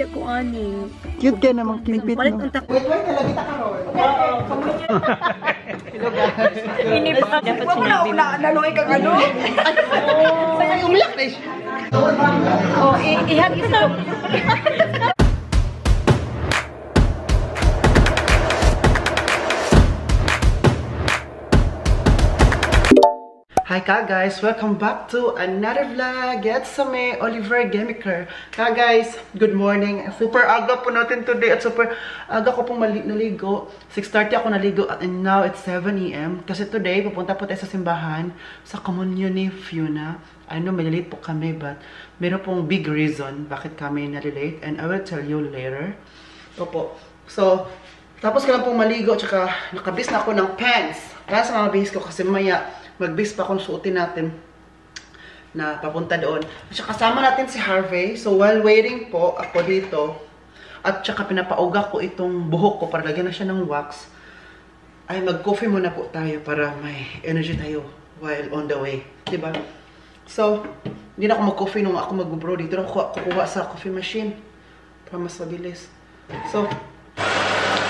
Hindi ko ani. Cute ka namang kimpit, Palit no? untak. Wait, talaga ka ron. Hello, guys. Hindi pa dapat sinabi mo. Naloy kang ano? Sa'yo umiyak na siya. Oh, ihag ito. Hi ka guys, welcome back to another vlog. It's me, Oliver Gemiker. Ka guys, good morning. Super aga po natin today at super aga ko pong naligo. 6:30 ako naligo and now it's 7 AM. Kasi today pupunta po tayo sa simbahan sa komunyon ni Fiona. I know may late po kami but meron pong big reason bakit kami nalilate and I will tell you later. Opo. So, tapos ko lang pong maligo tsaka nakabis na ako ng pants. Kaya sa mga bihis ko kasi maya mag-bis pa kung suotin natin na papunta doon. At saka kasama natin si Harvey. So while waiting po ako dito, at saka pinapauga ko itong buhok ko para lagyan na siya ng wax, ay mag-coffee muna po tayo para may energy tayo while on the way. Diba? So, hindi na ako mag-coffee nung ako mag-brew. Dito na ako kukuha sa coffee machine para mas mabilis. So,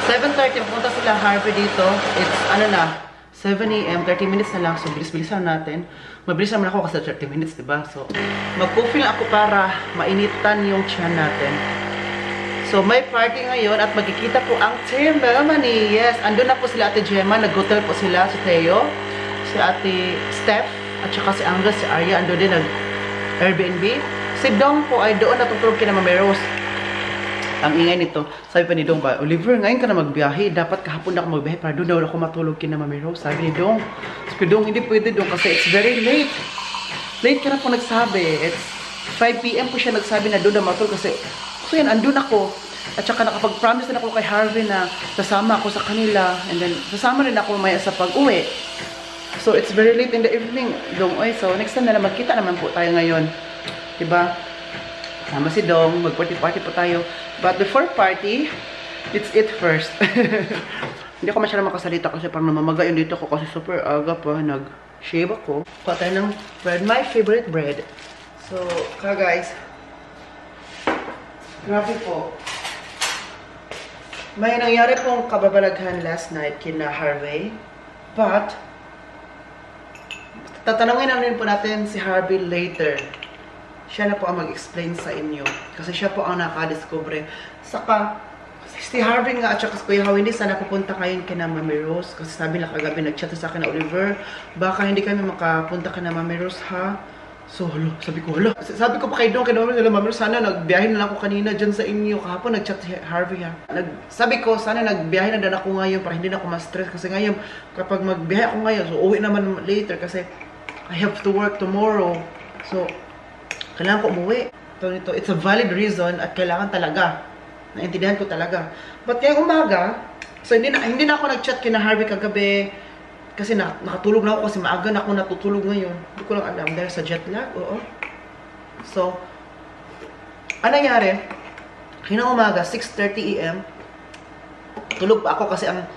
7:30 punta sila Harvey dito. It's ano na, 7 AM, 30 minutes na lang. So, bilis-bilisan natin. Mabilis naman ako kasi 30 minutes, diba? So, mag-coffee lang ako para mainitan yung tiyan natin. So, may party ngayon at magkikita po ang Team Melanie. Yes, andun na po sila Ate Gemma. Nag-hotel po sila, si Theo, si Ate Steph, at saka si Angus, si Arya. Andun din nag-Airbnb. Si Dong po ay doon natutulog kina Mami Rose. Ang ingay nito, sabi pa ni Dong ba, Oliver, ngayon ka na magbiyahe. Dapat kahapon na ako magbiyahe para doon daw ako matulog kina Mami Rose. Sabi ni Dong. Sabi Dong, hindi pwede Dong kasi it's very late. Late ka na po nagsabi. It's 5 PM po siya nagsabi na doon na matulog kasi so yan, andun ako. At saka nakapag-promise na ako kay Harvey na sasama ako sa kanila. And then, sasama rin ako maya sa pag-uwi. So, it's very late in the evening. Dong, oy, so next time na lang magkita naman po tayo ngayon. Diba? Sama si Dong, mag-party-party po tayo. But before party, let's eat first. Hindi ako masyadong makasalita kasi parang namamaga yun dito ko kasi super aga pa. Nag-shave ako. Kuha tayo ng bread. My favorite bread. So, guys. Grabe po. May nangyari pong kababalaghan last night kina Harvey. But, tatanungin namin po natin si Harvey later. Siya na po ang mag-explain sa inyo. Kasi siya po ang nakadiscover. Saka, si Harvey nga at saka si Kuya How, hindi sana pupunta kayo kina Mami Rose. Kasi sabi na kagabi, nag-chat sa akin na Oliver, baka hindi kami makapunta kina Mami Rose ha. So, halo, sabi ko, halo. Sabi ko pa kay Dong, kay Mami Rose, sana nagbiyahe na lang ako kanina dyan sa inyo. Kahapon nag-chat si Harvey ha. Sabi ko, sana nagbiyahe na din ako ngayon para hindi na ako ma-stress. Kasi ngayon, kapag magbiyahe ako ngayon, so uwi naman later kasi I have to work tomorrow. So, kailangan ko umuwi. It's a valid reason at kailangan talaga. Naintindihan ko talaga. But ngayong umaga, so hindi na ako nag-chat kina Harvey kagabi kasi nakatulog na ako kasi maaga na ako natutulog ngayon. Hindi ko lang alam dahil sa jet lag. Oo. So, ano nangyari? Ngayong umaga, 6:30 AM, tulog pa ako kasi ang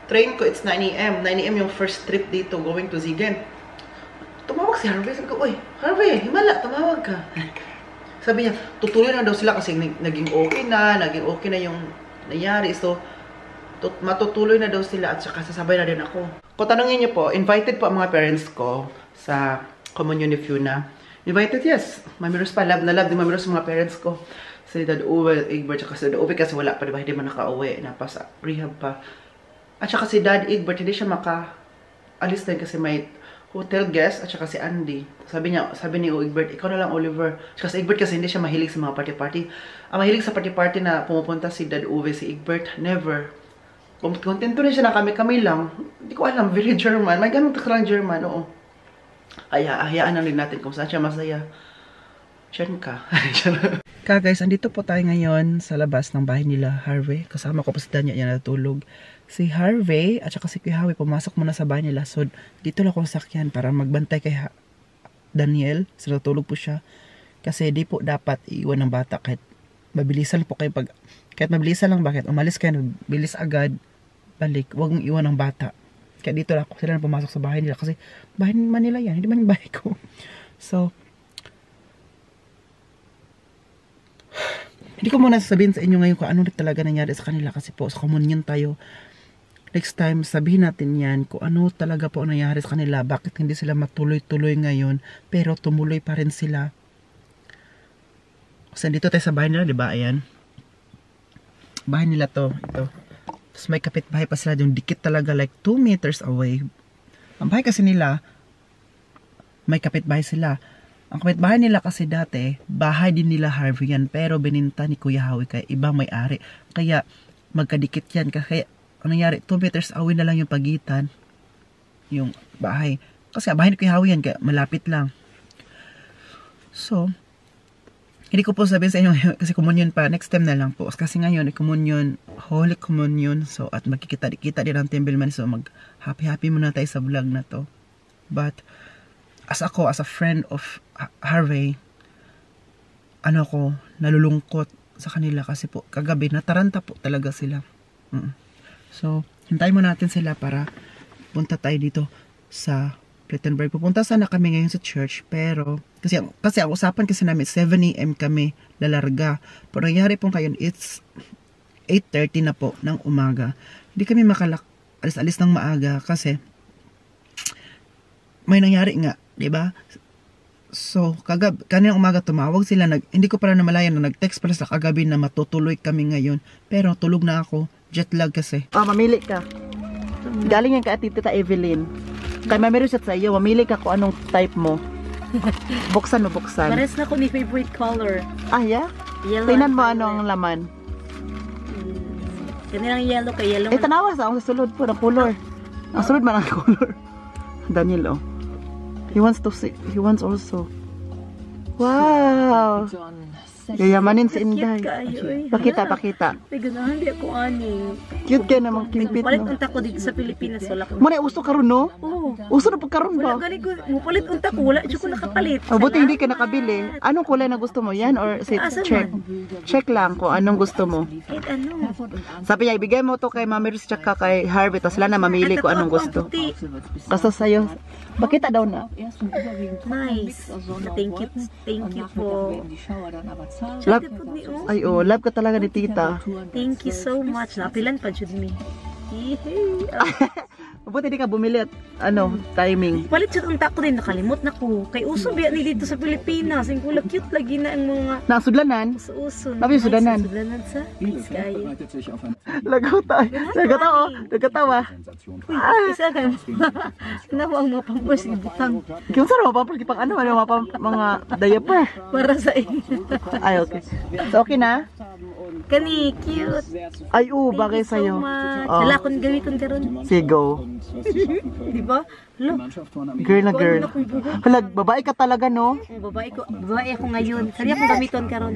train ko, it's 9 AM. 9 AM yung first trip dito going to Zigen. Tumawag si Harvey. Sabi ko, uy, Harvey, himala, tumawag ka. Sabi niya, tutuloy na daw sila kasi naging okay na yung nangyari. So, matutuloy na daw sila at saka sasabay na din ako. Kung tanongin niyo po, invited po ang mga parents ko sa komunyon ni Fiona. Invited, yes. Mami Rose pa, love na love din Mami Rose sa mga parents ko. Si Dad Uwe, Egbert, saka si Dad Uwe kasi wala pa, diba? Hindi man nakauwi, napasa rehab pa. At saka si Dad Egbert, hindi siya maka-alis din kasi may hotel guest at saka si Andy. Sabi ni Egbert, ikaw na lang Oliver. Kasi Egbert kasi hindi siya mahilig sa mga party-party. Ang mahilig sa party-party na pumupunta si Dad Uwe, si Egbert, never. Kontento rin siya na kami lang. Hindi ko alam, very German. May ganun lang German, oo. Hayaan na rin natin kung saan siya masaya. Diyan ka. Guys, andito po tayo ngayon sa labas ng bahay nila, Harvey. Kasama ko pa si Danya, yan natulog. Si Harvey at saka si Kuya Howie pumasok muna sa bahay nila. So, dito lang ako sakyan para magbantay kay Daniel. So, natulog po siya. Kasi di po dapat iiwan ng bata kahit mabilisan po kayo kahit mabilisan lang, bakit umalis kayo, bilis agad, balik. Huwag mong iwan ng bata. Kaya dito lang ako sila na pumasok sa bahay nila. Kasi bahay man nila yan, hindi man yung bahay ko. So, Hindi ko muna sasabihin sa inyo ngayon kung ano talaga nangyari sa kanila kasi po sa communion tayo. Next time, sabihin natin yan kung ano talaga po ang nangyari sa kanila. Bakit hindi sila matuloy-tuloy ngayon pero tumuloy pa rin sila. Kasi dito tayo sa bahay nila, di ba? Ayan. Bahay nila to. Ito. Tapos may kapitbahay pa sila yung dikit talaga like 2 meters away. Ang bahay kasi nila, may kapitbahay sila. Ang kapitbahay nila kasi dati, bahay din nila Harvey yan. Pero bininta ni Kuya Howie kaya ibang may-ari. Kaya magkadikit yan. Kaya ang nangyari, 2 meters away na lang yung pagitan. Yung bahay. Kasi bahay ni Kuya Howie yan, kaya malapit lang. So, hindi ko po sabihin sa inyo kasi communion pa. Next time na lang po. Kasi ngayon, communion, Holy Communion. So, at magkikita-kita din ang Timbleman. So, mag-happy-happy muna tayo sa vlog na to. But, as a friend of Harvey, nalulungkot sa kanila kasi po, kagabi, nataranta po talaga sila. So, hintayin mo natin sila para punta tayo dito sa Plettenberg. Pupunta sana kami ngayon sa church, pero kasi ang usapan kasi namin 7 AM kami lalarga. Pero nangyari po ngayon it's 8:30 na po ng umaga. Hindi kami alis-alis ng maaga kasi may nangyari nga, 'di ba? So, kaninang umaga tumawag sila, hindi ko pala namalayan na nag-text pala sa kagabi na matutuloy kami ngayon. Pero tulog na ako, jet lag kasi. Mamili ka. Galing yan ka at Tita Evelyn. Kaya mamili siya sa iyo, mamili ka kung anong type mo. Buksan mo, buksan. Pares na ko ni favorite color. Ah, yeah? Yellow. Tingnan mo anong laman. Kanilang yellow kay yellow. Tanawa sa ako sa sulod po, ng color. Ang sulod man ang color. Daniel, oh. He wants also. Wow! Yayamanin si Inday. Pakita. Ay, ganahan di ako ani. Cute ka namang kimpit, Palit no? unta ko dito sa Pilipinas. Wala ko. Muna, uso karon no? Oo. Uso na pagkaroon Wala ba? gani ko. Mupalit unta ko. Wala. Diyo ko nakapalit. Buti hindi ka nakabili. Anong kulay na gusto mo? Yan or Asan check? man? Check lang kung anong gusto mo. Kahit ano. Sabi niya, ibigay mo to kay Mami Rus tsaka kay Harvey. Tapos sila na mamili kung anong gusto. Puti. Kasi sa'yo. Bakita daw na. Nice. Thank you po. Love, Pud ni, oh. ay oh, love ka talaga ni tita. Thank you so much. Napilan pa jud mi. Buti hindi ka bumili at timing. Palit jud unta ko din nakalimot na ko. Kay uso biya ni dito sa Pilipinas. Ang kula cute lagi na ang mga Nasudlanan? uso. Nabi yung sudanan. Sudanan sa Biskaya. Lagaw tayo. Nagkatawa. Nagkatawa. Isa ka. Nawang mga pampers ibutang Kung saan mo pang ano mga diaper. para sa inyo. Ay, okay. So, okay na? Kani cute. Ay, bagay Thank you sa'yo. so much. Oh. Hala kun gawi kun karon. Sigo. Di ba? Lo. Girl na girl. Halag, babae ka talaga, no? Babae ako ngayon. Sari akong gamiton karon.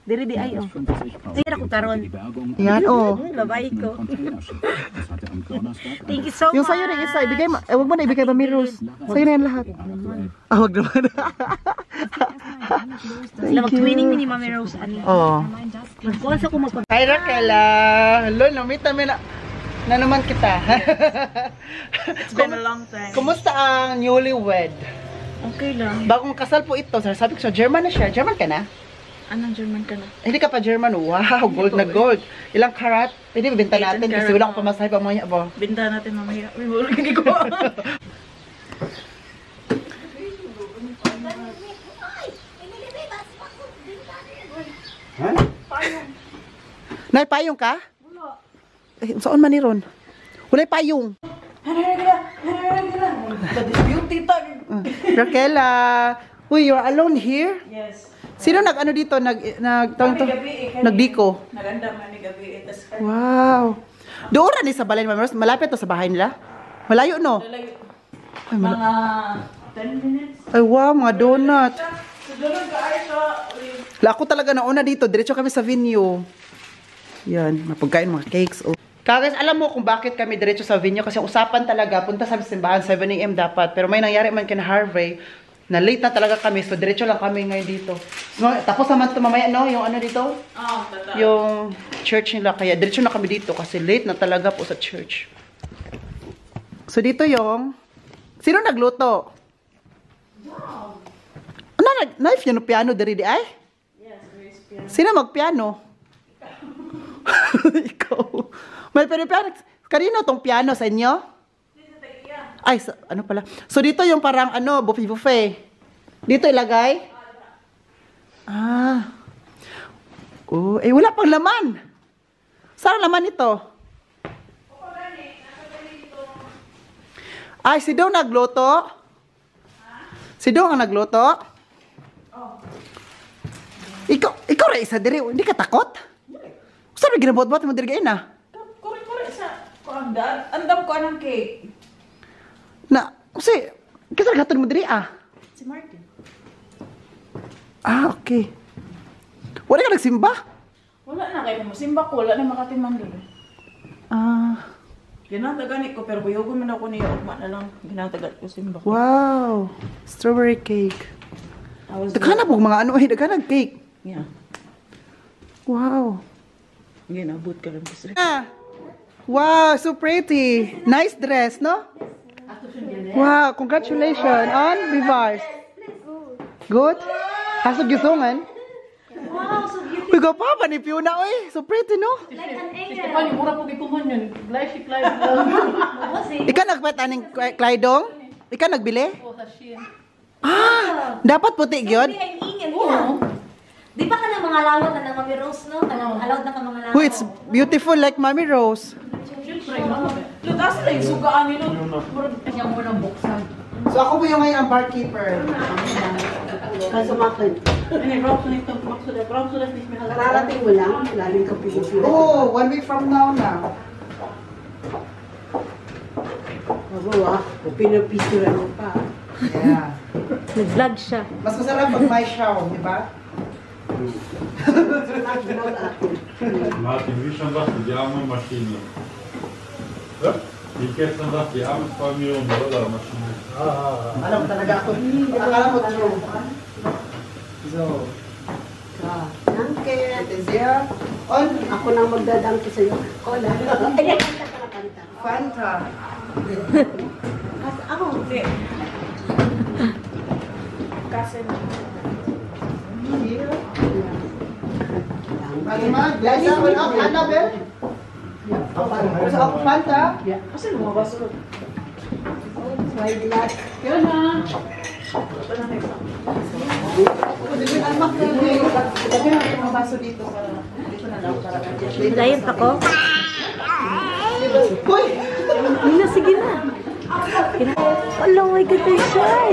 Diri di ay oh. Sira ko karon. Yan, oh. Babae ko. Thank you so Yung much. sa'yo na isa, ibigay mo. Wag mo na ibigay ba, Mirrors? Sa'yo na yan lahat. Wag naman. Sila mag-twinning ni Mami Rose ani. Oh. Magkuhan sa ko magpag. Hi, Raquela. Hello, namita mo na naman kita. It's been a long time. Kumusta ang newlywed? Okay lang. Bagong kasal po ito. Sabi ko sa German na siya. German ka na? Anong German ka na? Hindi ka pa German. Wow, gold na gold. Ilang karat? Pwede bibenta natin kasi wala akong pamasahe pa mga ba? Binta natin mamaya. Uy, wala kang ko. Ha? Nay, payong ka? Wala. Saan man ni Ron? Wala payong. Raquela, uy, you're alone here? Yes. Sino nag-ano dito? Nagdiko? Naganda man ni gabi. Wow. Doon ni sa balay ni Mami Rose. Malapit to sa bahay nila? Malayo, no? Ay, Mga 10 minutes. Ay, wow, mga donut. Ako talaga nauna dito. Diretso kami sa venue. Yan, mapagkain, mga cakes. Oh. Guys, alam mo kung bakit kami diretso sa venue? Kasi usapan talaga, punta sa simbahan, 7 AM dapat. Pero may nangyari man kina Harvey, na late na talaga kami. So, diretso lang kami ngayon dito. So, tapos naman ito mamaya, no? Yung ano dito? Yung church nila. Kaya diretso na kami dito kasi late na talaga po sa church. So, dito yung... Sino nagluto? Ano, knife yun, piano, diri di ay? Yes, there is Sino magpiano? Ikaw. May piano. Kanino tong piano sa inyo? Ay, ano pala? So, dito yung parang, buffet. Dito ilagay? Ah. Oh, wala pang laman. Saan laman ito? Ay, si Dong nagluto? Si Dong ang nagluto? Ikaw rin isa diri, hindi ka takot? Saan may ginabot-bot mo diri gayon na? Kore sa kuangdan. Andam ko anang cake. Na, kasi, kasi naghatod mo diri Si Martin. Okay. Wala ka nagsimba? Wala na kayo mo. Simba ko. Wala na makatiman doon. Ginatagan ko. Pero buyogon man ako niya. Ugma na lang. Ginatagan ko simba ko. Wow. Strawberry cake. Daghanap mo mga daghanap cake. Yeah. Wow. Ginabot ka lang. Wow, so pretty. Nice dress, no? Wow, congratulations on Vivars. Good? Hasog gisungan? Wow, so beautiful. Uy, pa ba ni Fiona, oy? So pretty, no? Like an angel. Paano, mura po gikuman yun. Flashy Clyde. Ikaw nagpeta ng Clydong? Ikaw nagbili? Oo, sa Shein. Dapat puti gyud. Ang ingel niya. Di ba ka na mga lawat na ng Mami Rose, no? Allowed na ka mga lawat. Oh, it's beautiful like Mommy Rose. Siyempre, lutas na yung sugaan nilo. Kanya mo nang buksan. So ako po yung ngayon ang barkeeper. Kasumakin. Ini, props na ito. Props na ito. Kararating mo lang, laling ka pinusin. Oh, 1 week from now na. Ako pinapicturean mo pa. Yeah. Nag-vlog siya. Mas masarap pag may show, di ba? Martin, wie schon sagte, die arme Maschine. Ja? Wie ich gestern sagte, die arme 2 Millionen Dollar-Maschine. Alam mo talaga ako. Akala mo true. So, Danke. it is here. On Ako nang magdadangke sa'yo. Kola. Ayan, kanta ka na kanta. Fanta. Ako. Kasi Here. Fatima, glass up on up, Annabelle. So, Fanta. Kasi lumabas ko. May glass. Yan na. Lagyan natin mga baso dito para dito na lang para Diet ako. Uy! Nina, sige na. Hello, my God, they're shy.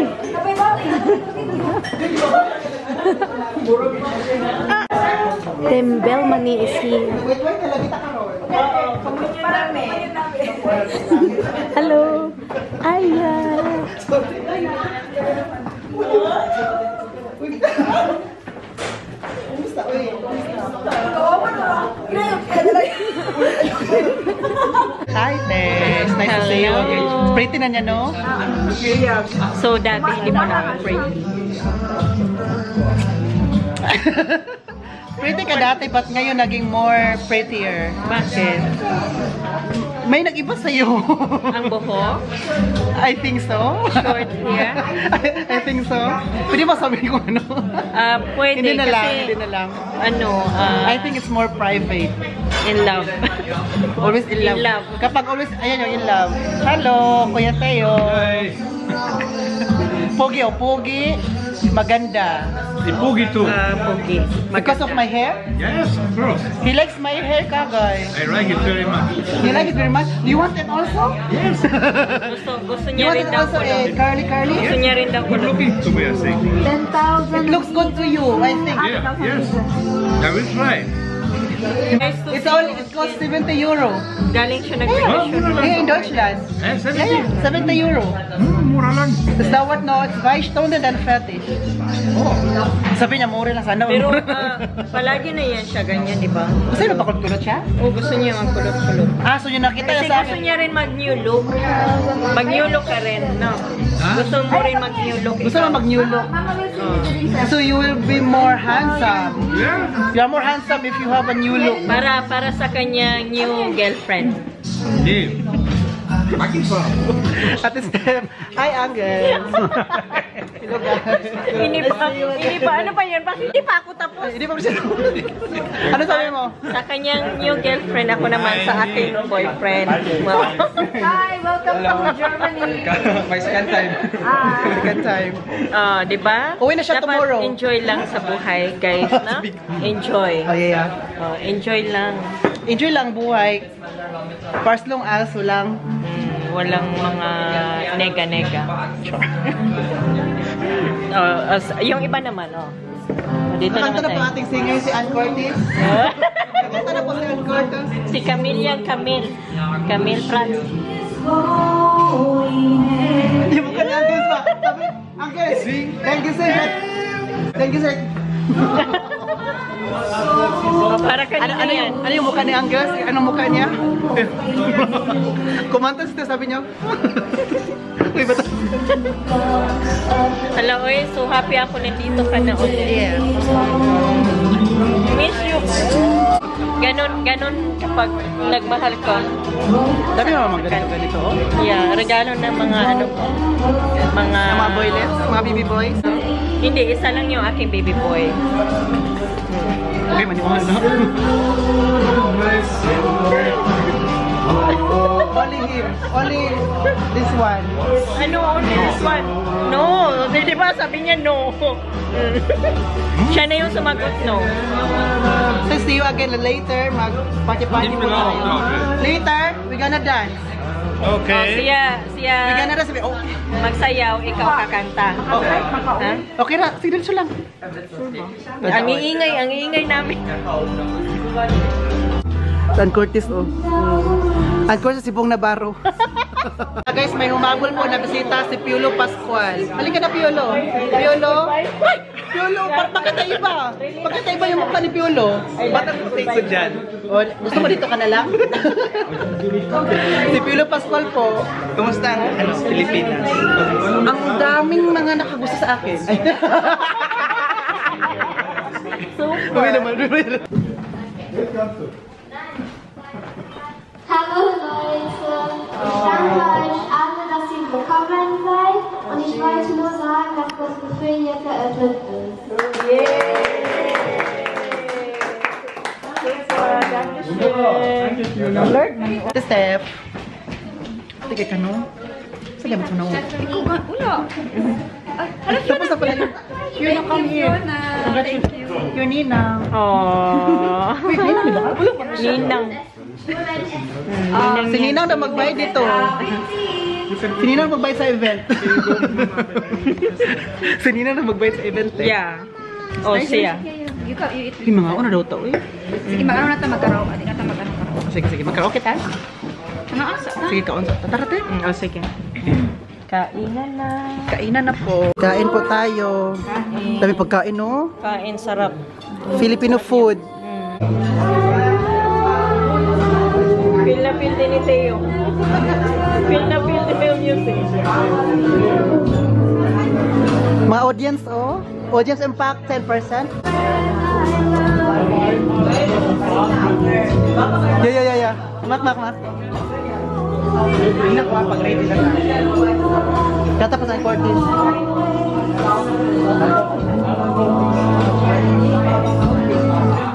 Tembel Mani is here. Wait, talagita ka ron. Hello. Aya. Kumusta? Uy, Hi, Tess. Nice to see you again. Pretty na niya, no? So, dati hindi mo na pretty. Pretty ka dati, but ngayon naging more prettier. Bakit? May nag-iba sa'yo. Ang buhok? I think so. Short hair? I think so. Pwede ba sabihin ko ano? Pwede Hindi na lang, kasi, hindi na lang. ano, I think it's more private. in love. Always in love. In love. Kapag always, ayan yung in love. Hello, Kuya Teo. Pogi o pogi. Maganda. Die Boogie too. Pogi. Because of my hair? Yes, of course. He likes my hair, kagay. I like it very much. You like it very much? Do you want it also? Yes. Gusto You niya want rin it daw also kulot. curly curly? Gusto niya rin daw Good kulot. looking to me, I think. 10,000. It looks good to you, I think. Yeah, yes. I will try. Nice to It's see only, you. it costs 70 euro. Galing siya Oh, mura nag-vacation. lang. Here in Deutschland. Eh, Yeah, 70. 70 euro. Mura lang. Das dauert noch 2 Stunden, dann fertig. Sabi niya, mura lang sana. Pero palagi na yan siya, ganyan, di ba? Gusto niyo pakulot-kulot siya? O gusto niya ang kulot-kulot. So yun nakita niya Kasi sa gusto akin. niya rin mag-new look. Mag-new look ka rin, no? Gusto mo rin mag-new look. Gusto mo mag-new look. So you will be more handsome. Yeah. You are more handsome if you have a new look. Para sa kanyang new girlfriend. Nee. Mag ich wel. Hi, Angel. Hello, guys. Hindi pa, ano pa yun? Bakit hindi pa ako tapos? Hindi pa siya. Ano sabi mo? Sa kanyang new girlfriend, ako naman sa aking boyfriend. Hi, welcome from Germany. My second time. Second time. Di ba? Uwi na siya Dapat tomorrow. enjoy lang sa buhay, guys, no? Enjoy. Oh, yeah. Enjoy lang. Enjoy lang buhay. Parslong aso lang. Walang mga nega-nega. Yung iba naman, dito naman Nakanta na po tayo. ating singer si Ann Curtis. Nakanta na po si Ann Curtis. Si Camille Camille Franz. Hindi mo ka ni Angel pa. Sabi, Angel, thank you, sir. Thank you, sir. Para kanina yan. Ano yung mukha ni Angel? Anong mukha niya? Kumantas na, sabi niyo. Uy, ba't? Hello, so happy ako nandito ka na ulit. Yeah. Miss you. Ganon kapag nagmahal ka. Dami mo mga ganito. Yeah, regalo ng mga Mga boylets, mga baby boys. Hindi, isa lang yung aking baby boy. Okay, maniwala na. Only him. Only this one. Ano, only this one? No, di ba sabi niya no. Siya na yung sumagot no. So see you again later. Mag-party-party po tayo. Later, we gonna dance. Okay. We gonna dance. Oh. Magsayaw, ikaw kakanta. Okay. Ha? Okay na, silencio lang. Ang iingay namin. Ann Curtis, Ann Curtis, si Bong Navarro. Guys, may humabol po na bisita si Piolo Pascual. Halika na, Piolo. Piolo? Ay! Piolo, pagkataiba. Pagkataiba yung mukha ni Piolo. Ba't ang take ko dyan? Gusto mo dito ka na lang? Si Piolo Pascual po. Kumusta ang Pilipinas? Ang daming mga nakagusto sa akin. Super. Hallo Leute, ich danke euch alle, dass ihr gekommen seid und ich wollte nur sagen, dass das Buffet jetzt eröffnet ist. Steph. Sige ka no? Sige mo no? Tapos na pala yun. You're not come here. Congratulations. You're Ninang. Aww. Wait, Ninang di ba? Ninang. Si Ninang na magbayad dito. Si Ninang magbayad sa event. Si Ninang na magbayad sa event eh. Yeah. Siya. Yung mga una daw to eh. Sige, mag-ano na ito mag-karaoke. Hindi na ito mag-karaoke. Sige, mag-karaoke tayo. Ano asa? Sige, kaon. Tara tayo. Sige. Kainan na. Kainan na po. Kain po tayo. Dami pagkain no? Kain sarap. Filipino food. Feel na feel din ni Teo. Feel na feel din yung music. Mga audience oh. Audience impact 10%. Yeah. Mak. Hindi ko pag ready na. Kata pa sa importance.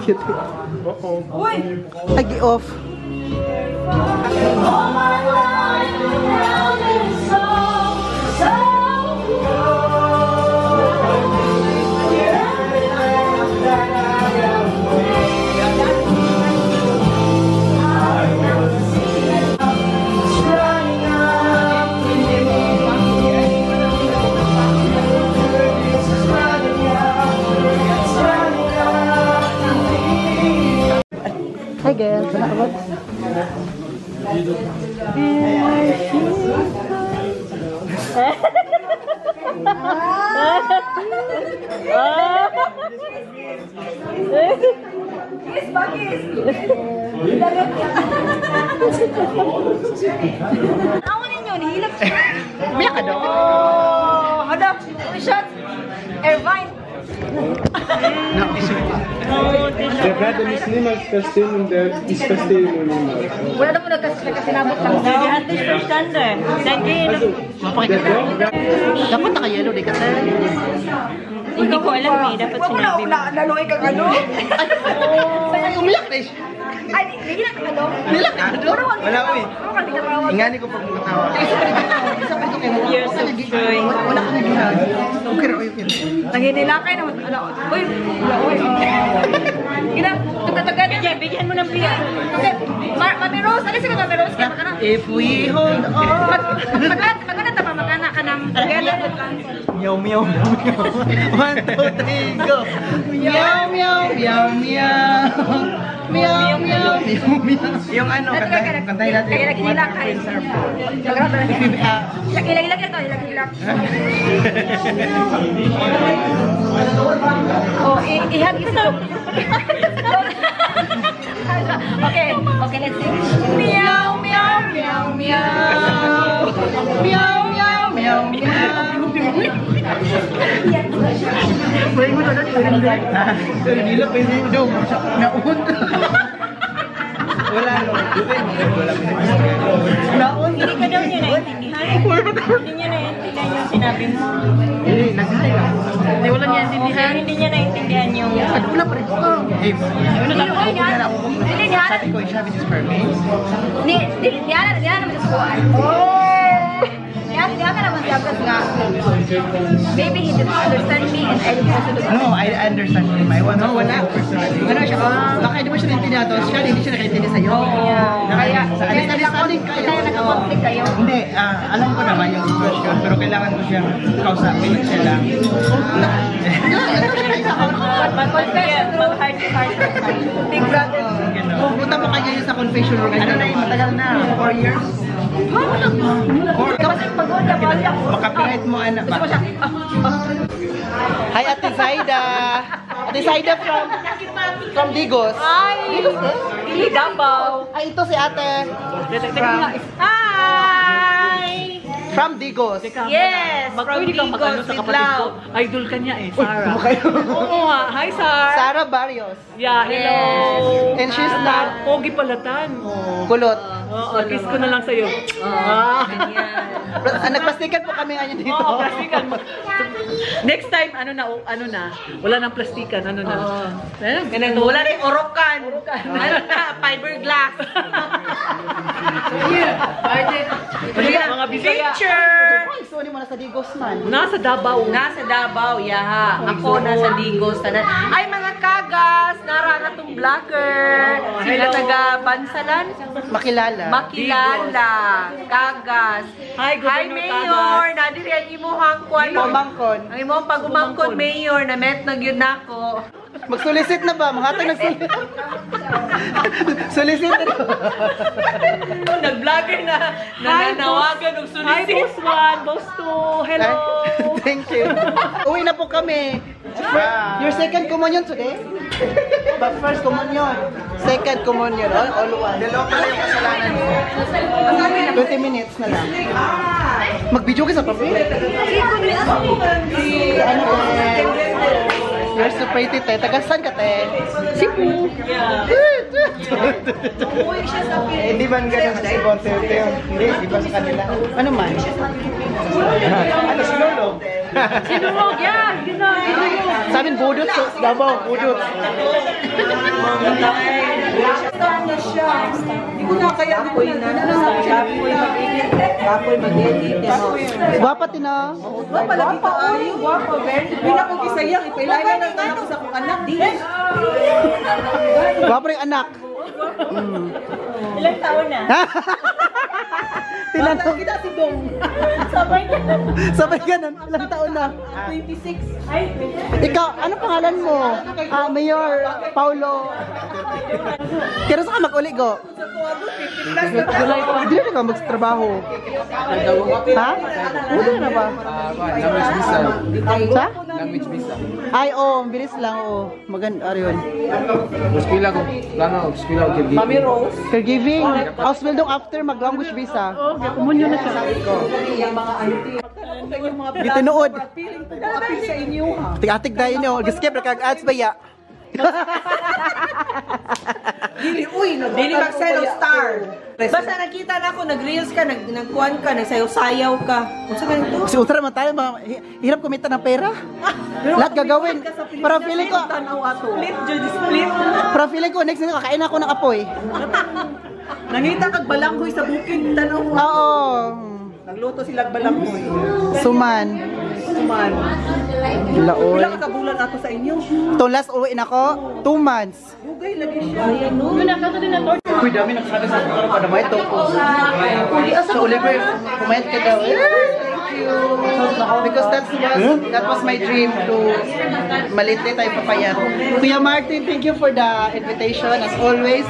Cute. Agi off. Hi girl, salamat. Ako ninyo, nihilap siya. Umiyak ka daw. Oh, hadap. Shot. Irvine. Der Vater ist niemals verstehen und der ist verstehen nur niemals. Wala na mo nagkasinabot lang. Hindi natin verstanden. Naging, Dapat naka-yellow di kasi. hindi ko alam eh. Dapat sinabi mo. Naloy kang ano? Ay, umiyak na siya. Ay, hindi na kang ano? Umiyak na doon. Wala ko eh. Ano ka di ka tawag? Ingani ko pag matawa. Years of joy. Wala ka nagihag. Okay ra, okay. Nanginilakay naman. Ano? Uy! Uy! Gina, tugtatagan. Bigyan mo ng biya. Okay. Mami Rose, ano sige Mami Rose? Kaya makana. If we hold on. Magana tama makana ka ng together. Meow, meow, meow. 1, 2, 3, go! Meow, meow, meow, meow. Meow, meow, meow, meow. Yung ano, kantahin natin. Kaya naghinilakay. Ilag-ilag ito, ilag-ilag. Oh, ihag ito. Okay, okay, let's sing. Meow, meow, meow, meow. Meow, meow, meow, meow. Pwede mo na natin. Nila, pwede mo daw. Naun. Wala, no. Naun. Hindi ka daw niya naintindihan. Hindi niya naintindihan yung sinabi mo. Hindi, nagsahay ka. Hindi, wala niya intindihan. Hindi niya naintindihan yung... At wala pa rin. Hey, ano na ako na ako. Hindi niya. Sabi ko, sabi this for me. Diyan naman sa kuwan. Diyan naman siya nga. Maybe he didn't understand me and I didn't also do No, I understand him. I want to wala. Ano siya? Baka hindi mo siya naintindihan to. Siya, hindi siya nakaintindi sa'yo. Kaya Understanding kayo. kaya nagka-conflict kayo. Hindi, alam ko naman yung sitwasyon, pero kailangan ko siyang kausapin siya lang. Mag-heart to heart. Big brother. Pupunta pa kayo sa confession room. Ano na yun? Matagal na. 4 years? Kasi pagod na bali ako. Makapirate mo anak ba? Hi Ate Zaida! Ate Zaida from Digos. Ay! Ili Davao. Ay, ito si ate. Hi! From Digos. Yes! From Digos with love. Idol ka niya eh, Sarah. Oo nga. Hi, Sarah. Sarah Barrios. Yeah, hello. And she's not Pogi palatan. kulot. Oo, kiss ko na lang sa'yo. Nagplastikan po kami ngayon dito. Oo, plastikan mo. Next time, ano na, wala nang plastikan, ano na. Ganito. Wala rin orokan. Ano na, fiberglass. Mga Bisaya. Picture! Ay, sorry mo na sa Digos man. Nasa Davao. Nasa Davao, yaha. Ako nasa Digos. Ay, mga kagas! Nara na tong vlogger. Sila taga Bansalan. Makilala. Makilala. Kagas. Hi, Hi, Governor Mayor. Nadiri ang imuhang kuwan. Pamangkon. Ang imong pag-umangkon, Mayor. Na-met na yun ako. Mag-solicit na ba? Mga hatag nag-solicit. Solicit na ba? Nag-vlogger na nananawagan ng Hi, sulisit. Boss 1, Boss 2. Hello. Thank you. Uwi na po kami. Your second communion today? But first communion. Second communion. All one. Dalawa pala yung kasalanan mo. 20 minutes na lang. Mag-video ka sa papi? Ano ba? You're so pretty, te. Taga saan ka, te? Cebu. Hindi man ganun sa ibang tete. Hindi, di ba sa kanila? Ano man? Ano si Lolo? Sinulog yan. Yun na. Sabi budot sa Davao, budot. Hindi ko na kaya apoy na. Apoy mag-edit. Gwapa tina. Guwapa lagi ka ay. Guwapa, very. Hindi na ko kisayang. Ipailala lang ako sa kong anak. Di. Gwapa rin anak. Ilang taon na? Tinanong. Kita si Dong. Sabay ganun. Ilang taon na? 26. Ikaw, ano pangalan mo? Mayor Paulo. Kaya sa ka mag-uli go? Hindi na ka magtrabaho. Ha? Wala na ba? Sa? language visa. Ay, bilis lang, maganda yun. Eskwela ko. Plano, eskwela ko. Mami Rose. Caregiving. Ausbildung after mag-language visa. Kumunyo na siya. Gitinuod. Feeling ko apil sa inyo ha. Tigatig tayo niyo. Giskip, nakag-ads ba ya? Dili, uy, dili mag-sell star. Basta nakita na ako, nag-reels ka, nagkuhan ka, nagsayaw-sayaw ka. Kung sa ganito? Kasi ultra naman tayo, hirap kumita ng pera. Lahat gagawin. Para feeling ko, Split, Judy, split. para feeling ko, next na kakain ako ng apoy. Nangita kag balanghoy sa bukid, tanaw mo. Oo. Nagluto sila balanghoy. Suman. Suman. Laoy. Ilang kabulan ato sa inyo? To last uwi na ako, 2 months. Bugay lagi siya. Uy, dami nagsabi sa akin para may ito. So, Oliver, kumain ka daw. Thank you. Because that was my dream to malite tayo papayat. Kuya Martin, thank you for the invitation. As always,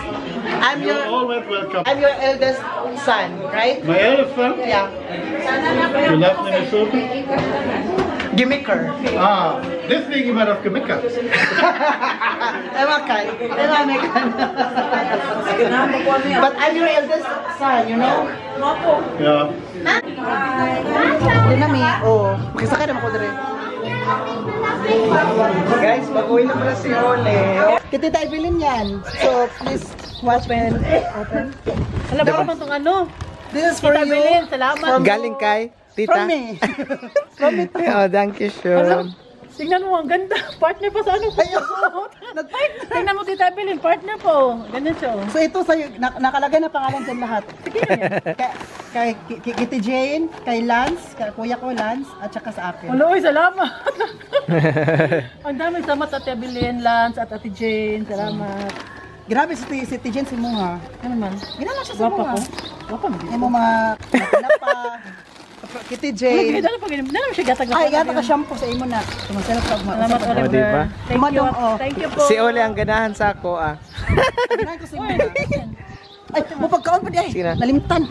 You're always welcome. I'm your eldest son, right? My elephant? Yeah. Your last name is Sophie? Gimmicker. This being a man of Gemika. Ewakan. But I'm your eldest son, you know? Yeah. Hindi na mi. Makisakay naman ko dere. Guys, mag-uwi na pala si Ole. Kita tayo bilhin yan. So, please, open. Alam mo naman itong ano? This is for Tita you. Belen, salamat. Galing kay tita. From me. From me. Oh, thank you, Sean. Tingnan mo, ang ganda. Partner pa sa ano po. Nag-partner. Tingnan mo, Tita Belen, partner po. Ganun siya. So, ito sa'yo, nakalagay na pangalan dyan lahat. Kay Kitty Jane, kay Lance, kay kuya ko Lance, at saka sa akin. Uloy, salamat. Ang dami salamat Ate Belen, Lance at Ate Jane. Salamat. Grabe si Kitty Jane si Munga. Ano man? Ginawa siya sa Gwapa Munga. ko. Gwapa mo. Yung mga pinapa. Kitty Jane. Dala pa ganun. Dala mo siya gatag. Ay, gata ka shampoo sa imo na. Sumasalap ka. Salamat, Oliver. diba? Thank you. Madong, Thank you po. Si Ole ang ganahan sa ako, Ganahan ko sa imo na. Ay, mo pagkaon pa di ay. Sige na. Nalimtan.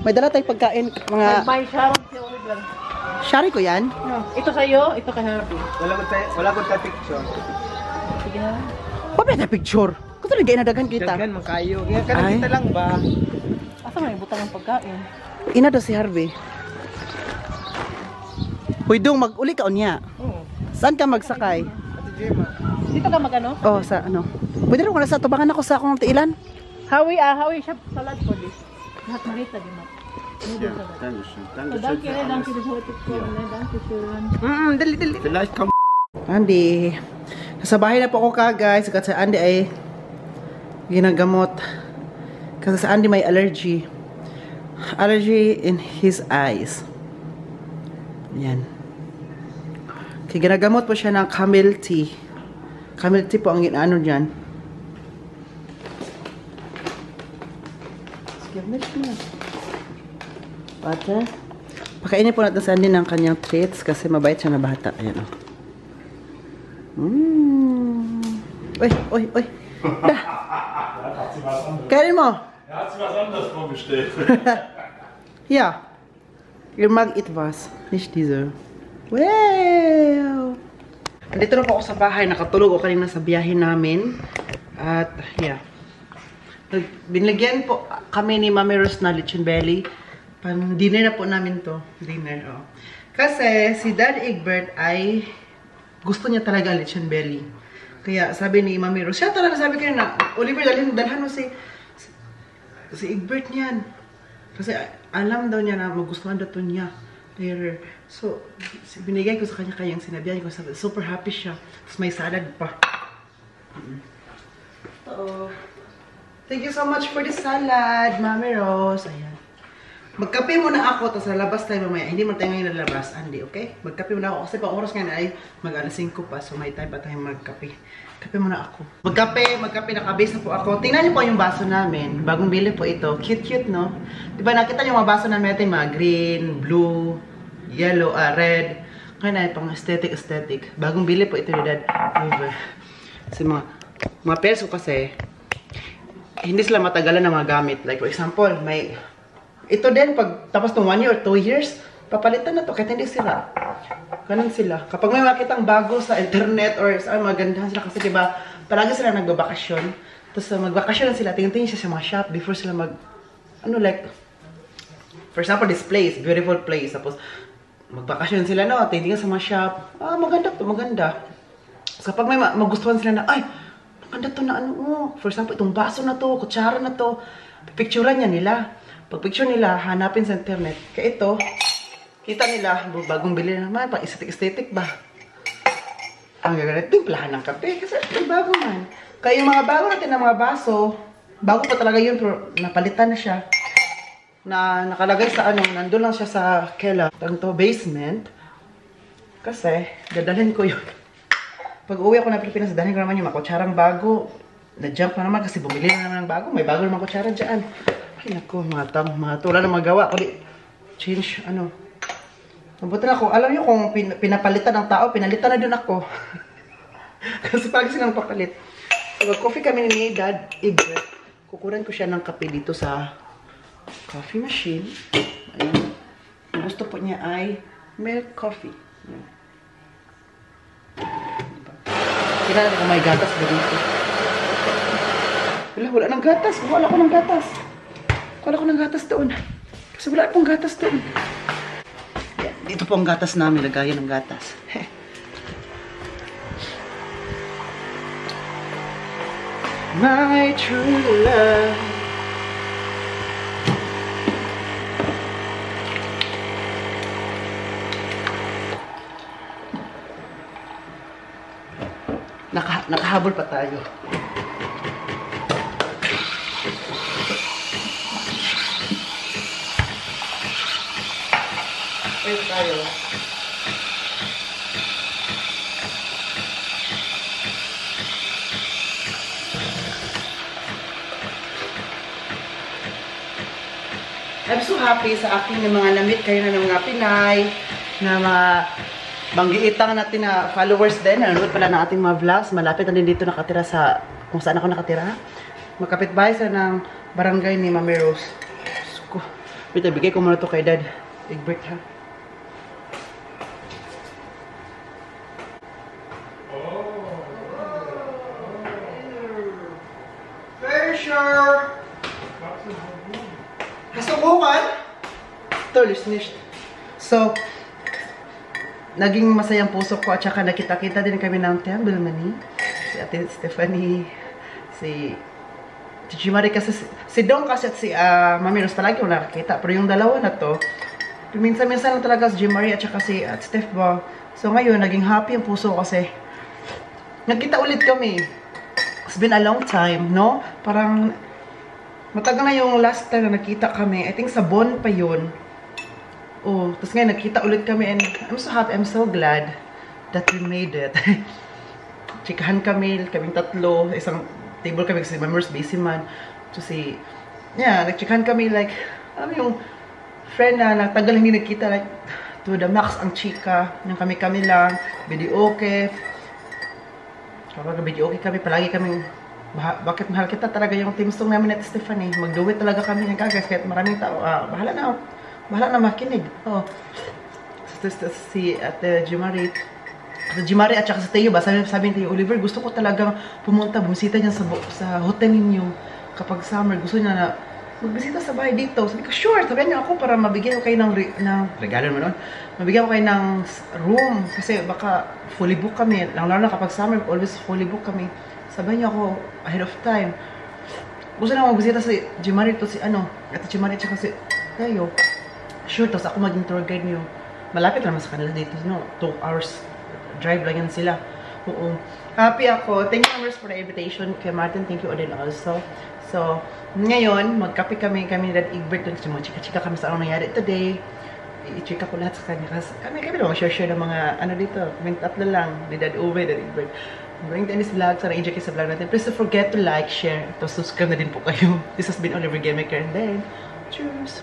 May dala tayong pagkain. Mga... May Sharon si Oliver. Shari ko yan. No. Ito sa'yo, ito kay Harvey. Wala ko tayo picture. Sige na. Papi na picture. Kung ito nagkainadagan kita. Dagan man kayo. Kaya ka kita lang ba? Asa may butang ng pagkain? Ina daw si Harvey. Uy, Dong, mag-uli ka unya. Saan ka magsakay? Ate Gemma. Dito ka mag-ano? Sa ano? Pwede rin ko na sa tubangan ako sa akong tiilan. Hawi siya salad po di. Lahat marita di ma. Dankeschön. So, danke sa hotik ko. Danke schön. Dali. Vielleicht kommt Andy, nasa bahay na po ako guys. Kasi sa Andy ay ginagamot. Kasi sa Andy may allergy. Allergy in his eyes. Yan. Kaya ginagamot po siya ng camel tea. Camel tea po ang ginano dyan. Butter. Pakainin po natin sa Andy ng kanyang treats kasi mabait siya na bata. Ayan o. Uy. Da. Kainin mo. Er hat sich was anderes vorgestellt. Ja. Ihr mag etwas. Nicht diese. Wow. Andito na po ako sa bahay. Nakatulog ako kanina sa biyahe namin. At, yeah. Binigyan po kami ni Mami Rose na lechon belly. Pan-dinner na po namin to. Dinner, oh. Kasi si Dad Egbert ay gusto niya talaga lechon belly. Kaya sabi ni Mami Rose, siya talaga sabi ko na, Oliver, dalhan mo si Egbert niyan. Kasi alam daw niya na magustuhan daw niya. Pero, so, binigay ko sa kanya kayang sinabihan ko. Super happy siya. Tapos may salad pa. Thank you so much for the salad, Mami Rose. Ayan. Magkape muna ako, tapos lalabas tayo mamaya. Hindi mo tayo ngayon lalabas, Andy, okay? Magkape muna ako kasi pang oras ngayon ay mag-alas 5 pa. So may time pa tayong magkape. Kape muna ako. Magkape, nakabase na po ako. Tingnan niyo po yung baso namin. Bagong bili po ito. Cute, no? Diba nakita niyo mga baso namin natin, mga green, blue, yellow, red. Kaya na pang aesthetic. Bagong bili po ito ni Dad. Kasi mga perso kasi, hindi sila matagalan na mga gamit. Like for example, ito din, pag tapos ng 1 year or 2 years, papalitan na to kahit hindi sila. Ganun sila. Kapag may makitang bago sa internet or sa magandahan sila kasi diba, palagi sila nagbabakasyon. Tapos magbakasyon sila, tingin-tingin siya sa mga shop before sila like, for example, this place, beautiful place. Tapos, magbakasyon sila, no? Tingin sa mga shop. Maganda to, maganda. So, kapag may magustuhan sila na, ay, maganda to na for example, itong baso na to, kutsara na to, picturean niya nila. Pag picture nila, hanapin sa internet. Kaya ito, kita nila, bagong bili naman, pang aesthetic ba? Ang gagawin, ito yung plahan ng kape, kasi ito bago man. Kaya yung mga bago natin ng mga baso, bago pa talaga yun, pero napalitan na siya. Na nakalagay sa nandun lang siya sa kela. Tanto basement. Kasi, dadalhin ko yun. Pag uwi ako na Pilipinas, dadalhin ko naman yung mga kutsarang bago. Na-jump na naman kasi bumili na naman ng bago. May bago naman kutsara dyan. Ay, naku, mga tula na magawa. Kuli, change, Mabuti na ako. Alam niyo kung pinapalitan ng tao, pinalitan na din ako. Kasi palagi silang papalit. Mag-coffee kami ni Dad Ibret. Kukuran ko siya ng kape dito sa coffee machine. Ayan. Ang gusto po niya ay milk coffee. Ayan. Diba? Kailangan natin kung may gatas ba dito. Wala nang gatas. Wala ko ng gatas. Wala ko ng gatas doon. Kasi wala pong gatas doon. Ayan. Dito po ang gatas namin. Lagayan ng gatas. My true love. Nakahabol pa tayo. Wait tayo. I'm so happy sa aking mga namit kayo na ng mga Pinay, na mga banggiitang natin na followers din. Nanonood pala ng ating mga vlogs. Malapit na din dito nakatira sa kung saan ako nakatira. Magkapitbahay sa ng barangay ni Mami Rose. Wait, bigay ko muna ito kay Dad Egbert, ha? Treasure! Kasubukan? Ito, listeners. So, naging masayang puso ko at saka nakita-kita din kami ng Temple Mani. Si Ate Stephanie, si Jimari kasi, si Dong kasi at si Mami Rose palagi ko nakakita. Pero yung dalawa na to, minsan-minsan lang talaga si Jimari at saka si Steph ba. So ngayon, naging happy ang puso kasi nagkita ulit kami. It's been a long time, no? Parang matagal na yung last time na nakita kami. I think sa Bon pa yun. Oh, tapos ngayon nakita ulit kami and I'm so happy, I'm so glad that we made it. Chikahan kami, kaming tatlo, isang table kami kasi members busy man. So nagchikahan kami like, alam mo yung friend na nagtagal hindi nagkita like to the max ang chika, yung kami lang, video okay. Kapag video okay kami, palagi kaming bakit mahal kita talaga yung team song namin at Stephanie. Mag-do it talaga kami ng kagas kahit maraming tao. Bahala na makinig. Oh. Si Ate Jimari. Ate Jimari at saka sa Teo ba? Sabi ni Teo, Oliver, gusto ko talagang bumisita niya sa hotel ninyo. Kapag summer, gusto niya na magbisita sa bahay dito. Sabi ko, sure, sabihan niyo ako para mabigyan ko kayo ng regalo naman nun. Mabigyan ko kayo ng room. Kasi baka fully book kami. Lalo na kapag summer, always fully book kami. Sabihan niyo ako ahead of time. Gusto na magbisita si Jimari to si Ate Jimari at saka si Teo. Sure, tapos ako maging tour guide niyo. Malapit naman sa kanila dito, no? 2 hours drive lang yan sila. Oo. Happy ako. Thank you for the invitation kay Martin. Thank you Odin also. So, ngayon, magkape kami ni Dad Egbert. Chika-chika kami sa anong nangyari today. I-chika ko lahat sa kanya. Kasi kami naman share ng mga dito. Comment tatlo lang. Ni Dad Uwe, Dad Egbert. Bring to this vlog. Sana i-enjoy kayo sa vlog natin. Please don't forget to like, share, to subscribe na din po kayo. This has been Oliver Gamemaker. And then, cheers!